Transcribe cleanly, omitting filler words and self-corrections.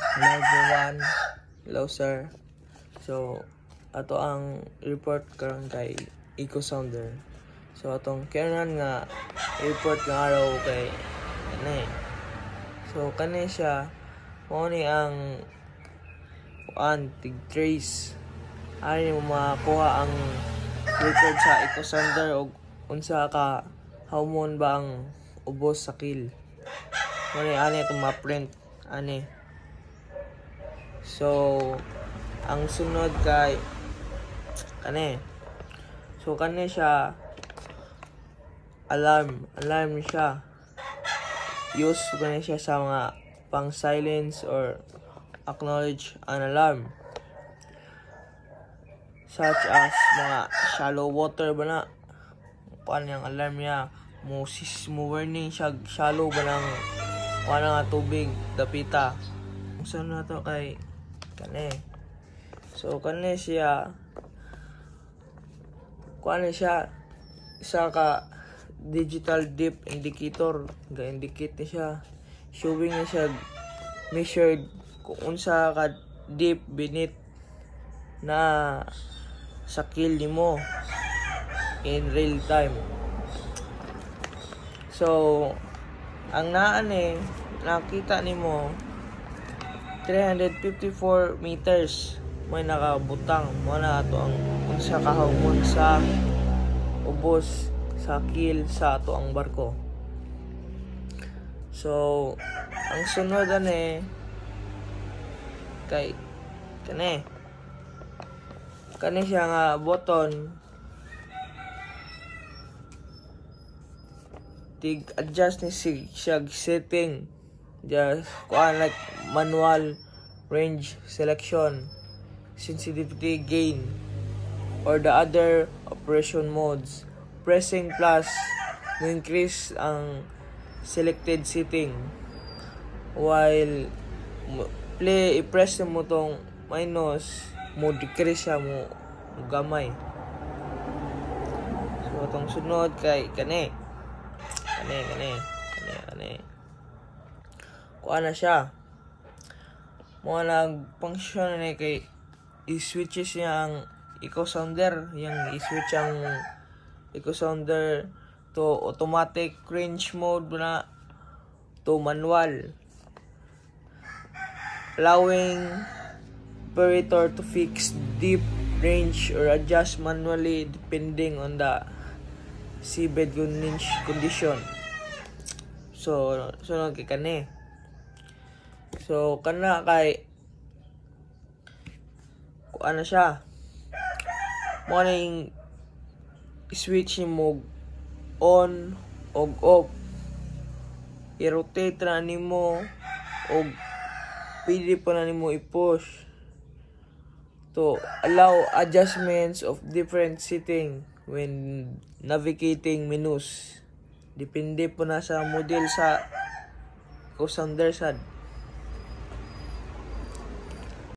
Hello everyone. Hello sir. So, ato ang report karon kay EcoSounder. So, atong kailan nga report nga araw kay kani. So, kani siya mo ni ang tig trace. Ani mo makuha ang record sa EcoSounder og unsa ka hormone ba ang ubos sa kill. Mo ni ani itong ma-print ani. So, ang sunod kay kani. So, kani siya alarm siya. Use kani siya sa mga pang silence or acknowledge an alarm. Such as mga shallow water ba na. Paano yung alarm niya? Mo warning siya shallow ba ng paano nga tubig dapita. Saan na to kay kani. So kani siya isa ka digital depth indicator, ga-indicate ni siya, showing ni siya measured kung unsa ka deep beneath na sa kill nimo in real time. So ang nakita nimo 354 meters may nakabutang mo na ato ang unsa ka hormone sa ubos sa kill sa ato ang barko. So ang sunod kay kani siya nga button tig adjust ni siya setting just like manual range selection, sensitivity gain, or the other operation modes. Pressing plus will increase ang selected setting, while i-press mo tong minus mo decrease siya mo gamay. So itong sunod kay kani kuha na siya mo nag-function na kay i-switches niya ang EcoSounder, yung i-switch ang EcoSounder to automatic range mode na to manual, allowing operator to fix deep range or adjust manually depending on the seabed condition. So sunod kay kani. So kana kay kuan na siya. Mo ning switch mo on og off. I-rotate na nimo og pwede pa na nimo i-push to allow adjustments of different setting when navigating menus. Depende po na sa model sa EcoSounder sad.